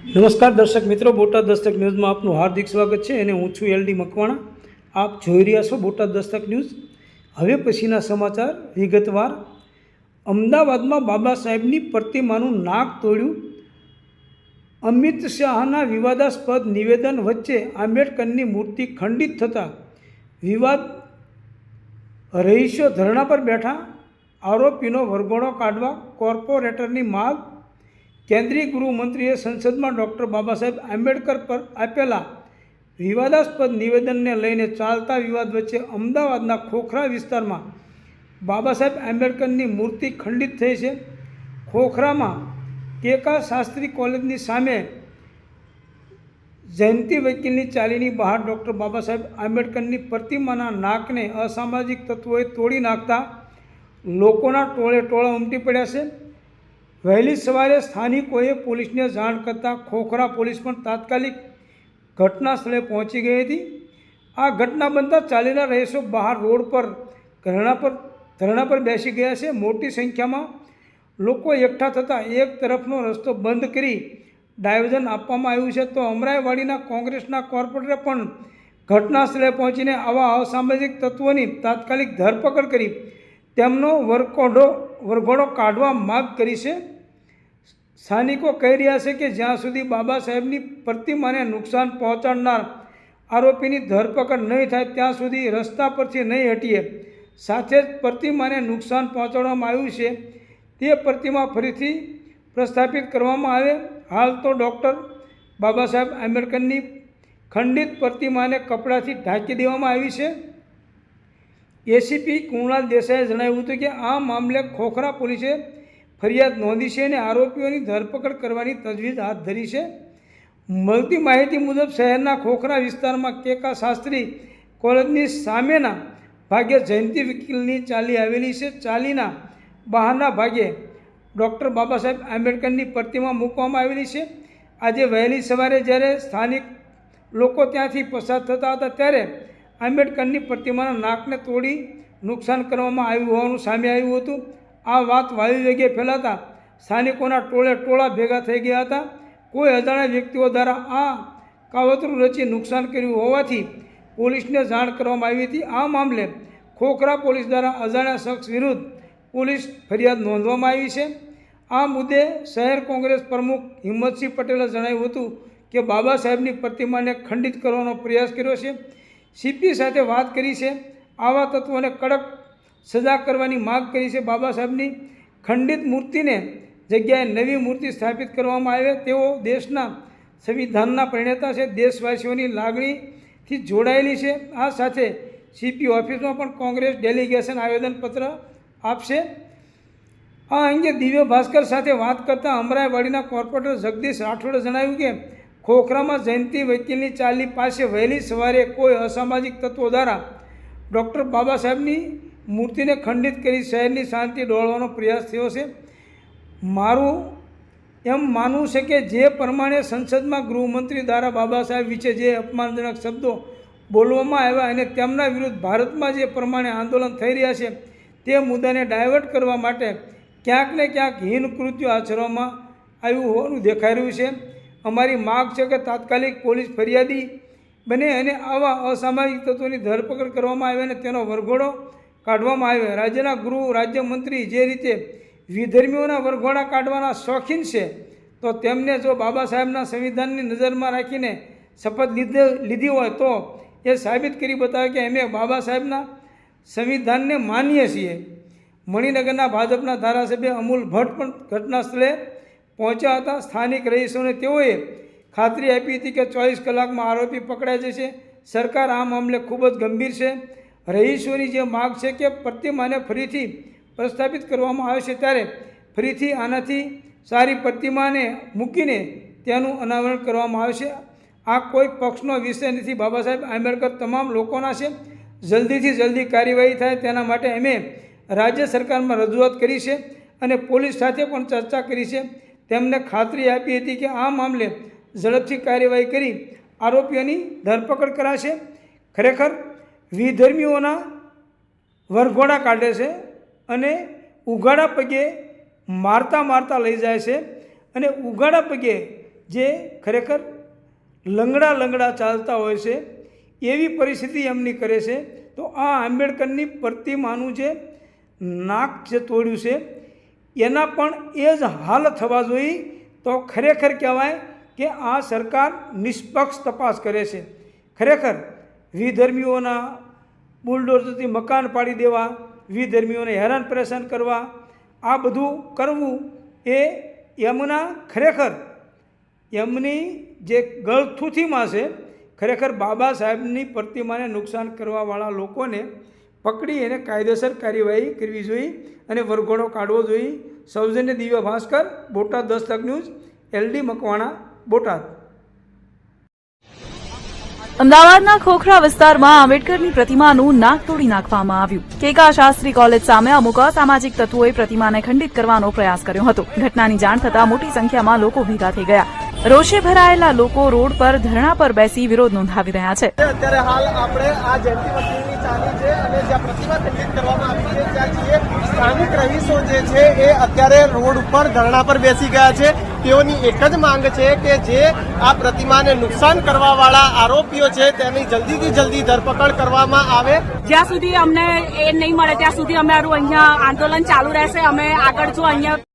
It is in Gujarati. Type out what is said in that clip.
નમસ્કાર દર્શક મિત્રો, બોટાદ દસ્તક ન્યૂઝમાં આપનું હાર્દિક સ્વાગત છે અને હું છું એલડી મકવાણા. આપ જોઈ રહ્યા છો બોટાદ દસ્તક ન્યૂઝ. હવે પછીના સમાચાર વિગતવાર. અમદાવાદમાં બાબા સાહેબની પ્રતિમાનું નાક તોડ્યું. અમિત શાહના વિવાદાસ્પદ નિવેદન વચ્ચે આંબેડકરની મૂર્તિ ખંડિત થતાં વિવાદ. રહીશો ધરણા પર બેઠા. આરોપીનો વરઘોડો કાઢવા કોર્પોરેટરની માગ. કેન્દ્રીય ગૃહમંત્રીએ સંસદમાં ડૉક્ટર બાબા સાહેબ આંબેડકર પર આપેલા વિવાદાસ્પદ નિવેદનને લઈને ચાલતા વિવાદ વચ્ચે અમદાવાદના ખોખરા વિસ્તારમાં બાબા સાહેબ આંબેડકરની મૂર્તિ ખંડિત થઈ છે. ખોખરામાં કેકા શાસ્ત્રી કોલેજની સામે જયંતિ વકીલની ચાલીની બહાર ડૉક્ટર બાબા સાહેબ આંબેડકરની પ્રતિમાના નાકને અસામાજિક તત્વોએ તોડી નાખતા લોકોના ટોળે ટોળા ઉમટી પડ્યા છે. વહેલી સવારે સ્થાનિકોએ પોલીસને જાણ કરતાં ખોખરા પોલીસ પણ તાત્કાલિક ઘટના સ્થળે પહોંચી ગઈ હતી. આ ઘટના બનતા ચાલીના રહીશો બહાર રોડ પર ધરણા પર બેસી ગયા છે. મોટી સંખ્યામાં લોકો એકઠા થતાં એક તરફનો રસ્તો બંધ કરી ડાયવર્ઝન આપવામાં આવ્યું છે. તો અમરાઈવાડીના કોંગ્રેસના કોર્પોરેટરે પણ ઘટના સ્થળે પહોંચીને આવા અસામાજિક તત્વોની તાત્કાલિક ધરપકડ કરી તેમનો વરઘોડો કાઢવા માગ કરી છે. સ્થાનિકો કહી રહ્યા છે કે જ્યાં સુધી બાબા સાહેબની પ્રતિમાને નુકસાન પહોંચાડનાર આરોપીની ધરપકડ નહીં થાય ત્યાં સુધી રસ્તા પરથી નહીં હટીએ. સાથે જ પ્રતિમાને નુકસાન પહોંચાડવામાં આવ્યું છે તે પ્રતિમા ફરીથી પ્રસ્થાપિત કરવામાં આવે. હાલ તો ડૉક્ટર બાબા સાહેબ આંબેડકરની ખંડિત પ્રતિમાને કપડાથી ઢાંકી દેવામાં આવી છે. એસીપી કુણાલ દેસાઈએ જણાવ્યું હતું કે આ મામલે ખોખરા પોલીસે ફરિયાદ નોંધી છે અને આરોપીઓની ધરપકડ કરવાની તજવીજ હાથ ધરી છે. મળતી માહિતી મુજબ શહેરના ખોખરા વિસ્તારમાં કેકા શાસ્ત્રી કોલેજની સામેના ભાગે જયંતિ વકીલની ચાલી આવેલી છે. ચાલીના બહારના ભાગે ડૉક્ટર બાબા સાહેબ આંબેડકરની પ્રતિમા મૂકવામાં આવેલી છે. આજે વહેલી સવારે જ્યારે સ્થાનિક લોકો ત્યાંથી પસાર થતા હતા ત્યારે આંબેડકરની પ્રતિમાના નાકને તોડી નુકસાન કરવામાં આવ્યું હોવાનું સામે આવ્યું હતું. આ વાત વાયુ વેગે ફેલાતા સ્થાનિકોના ટોળે ટોળા ભેગા થઈ ગયા હતા. કોઈ અજાણ્યા વ્યક્તિઓ દ્વારા આ કાવતરું રચી નુકસાન કર્યું હોવાથી પોલીસને જાણ કરવામાં આવી હતી. આ મામલે ખોખરા પોલીસ દ્વારા અજાણ્યા શખ્સ વિરુદ્ધ પોલીસ ફરિયાદ નોંધવામાં આવી છે. આ મુદ્દે શહેર કોંગ્રેસ પ્રમુખ હિંમતસિંહ પટેલે જણાવ્યું હતું કે બાબા સાહેબની પ્રતિમાને ખંડિત કરવાનો પ્રયાસ કર્યો છે. સીપી સાથે વાત કરી છે. આવા તત્વોને કડક સજા કરવાની માગ કરી છે. બાબા સાહેબની ખંડિત મૂર્તિને જગ્યાએ નવી મૂર્તિ સ્થાપિત કરવામાં આવે. તેઓ દેશના સંવિધાનના પ્રણેતા છે. દેશવાસીઓની લાગણીથી જોડાયેલી છે. આ સાથે સીપી ઓફિસમાં પણ કોંગ્રેસ ડેલિગેશન આવેદનપત્ર આપશે. આ અંગે દિવ્ય ભાસ્કર સાથે વાત કરતાં અમરાઈવાડીના કોર્પોરેટર જગદીશ રાઠોડે જણાવ્યું કે ખોખરામાં જયંતિ વકીલની ચાલી પાસે વહેલી સવારે કોઈ અસામાજિક તત્વો દ્વારા ડૉક્ટર બાબા સાહેબની મૂર્તિને ખંડિત કરી શહેરની શાંતિ ડોળવાનો પ્રયાસ થયો છે. મારું એમ માનવું છે કે જે પ્રમાણે સંસદમાં ગૃહમંત્રી દ્વારા બાબા સાહેબ વિશે જે અપમાનજનક શબ્દો બોલવામાં આવ્યા અને તેમના વિરુદ્ધ ભારતમાં જે પ્રમાણે આંદોલન થઈ રહ્યા છે તે મુદ્દાને ડાયવર્ટ કરવા માટે ક્યાંક ને ક્યાંક હીન કૃત્યો આચરવામાં આવ્યું હોવાનું દેખાઈ રહ્યું છે. અમારી માગ છે કે તાત્કાલિક પોલીસ ફરિયાદી બને અને આવા અસામાજિક તત્વોની ધરપકડ કરવામાં આવે અને તેનો વરઘોડો કાઢવામાં આવે. રાજ્યના ગૃહ રાજ્યમંત્રી જે રીતે વિધર્મીઓના વરઘોડા કાઢવાના શોખીન છે તો તેમને જો બાબા સાહેબના સંવિધાનની નજરમાં રાખીને શપથ લીધી હોય તો એ સાબિત કરી બતાવે કે અમે બાબા સાહેબના સંવિધાનને માનીએ છીએ. મણિનગરના ભાજપના ધારાસભ્ય અમૂલ ભટ્ટ પણ ઘટના સ્થળે પહોંચ્યા હતા. સ્થાનિક રહીશોને તેઓએ ખાતરી આપી હતી કે 24 કલાકમાં આરોપી પકડાઈ જશે. સરકાર આ મામલે ખૂબ જ ગંભીર છે. રહીશોની જે માગ છે કે પ્રતિમાને ફરીથી પ્રસ્થાપિત કરવામાં આવે છે ત્યારે ફરીથી આનાથી સારી પ્રતિમાને મૂકીને તેનું અનાવરણ કરવામાં આવશે. આ કોઈ પક્ષનો વિષય નથી. બાબા સાહેબ આંબેડકર તમામ લોકોના છે. જલ્દીથી જલ્દી કાર્યવાહી થાય તેના માટે અમે રાજ્ય સરકારમાં રજૂઆત કરી છે અને પોલીસ સાથે પણ ચર્ચા કરી છે. તેમને ખાતરી આપી હતી કે આ મામલે ઝડપથી કાર્યવાહી કરી આરોપીઓની ધરપકડ કરાશે. ખરેખર વિધર્મીઓના વરઘોડા કાઢે છે અને ઉઘાડા પગે મારતા લઈ જાય છે અને ઉઘાડા પગે જે ખરેખર લંગડા ચાલતા હોય છે એવી પરિસ્થિતિ એમની કરે છે. તો આ આંબેડકરની પ્રતિમાનું જે નાક જે તોડ્યું છે એના પણ એ જ હાલ થવા જોઈએ. તો ખરેખર કહેવાય કે આ સરકાર નિષ્પક્ષ તપાસ કરે છે. ખરેખર વિધર્મીઓના બુલડોઝરથી મકાન પાડી દેવા, વિધર્મીઓને હેરાન પરેશાન કરવા, આ બધું કરવું એ એમના ખરેખર એમની જે ગળથૂથીમાં છે. ખરેખર બાબા સાહેબની પ્રતિમાને નુકસાન કરવાવાળા લોકોને પકડી એને કાયદેસર કાર્યવાહી કરવી જોઈએ અને વરઘોડો કાઢવો જોઈએ. સૌજન્ય દિવ્ય ભાસ્કર, બોટાદ દસ્તક ન્યૂઝ, LD મકવાણા, બોટાદ. અમદાવાદના ખોખરા વિસ્તારમાં આંબેડકરની પ્રતિમાનું નાક તોડી નાખવામાં આવ્યું. કેકા શાસ્ત્રી કોલેજ સામે અમુક અસામાજિક તત્વોએ પ્રતિમાને ખંડિત કરવાનો પ્રયાસ કર્યો હતો. ઘટનાની જાણ થતાં મોટી સંખ્યામાં લોકો ભેગા થઈ ગયા. રોષે ભરાયેલા લોકો રોડ પર ધરણા પર બેસી વિરોધ નોંધાવી રહ્યા છે. અત્યારે હાલ આપણે આ જયંતિ મંદિરની ચાલી છે અને જ્યાં પ્રતિમા ખંડિત કરવામાં આવી છે ત્યાં જે સ્થાનિક રહીશો જે છે એ અત્યારે રોડ ઉપર ધરણા પર બેસી ગયા છે. તેઓની એક જ માંગ છે કે જે આ પ્રતિમાને નુકસાન કરવાવાળા આરોપીઓ છે તેની જલ્દીથી જલ્દી ધરપકડ કરવામાં આવે. જ્યાં સુધી અમને એ નહીં મળે ત્યાં સુધી અમારું અહીંયા આંદોલન ચાલુ રહેશે. અમે આગળ જો અહીંયા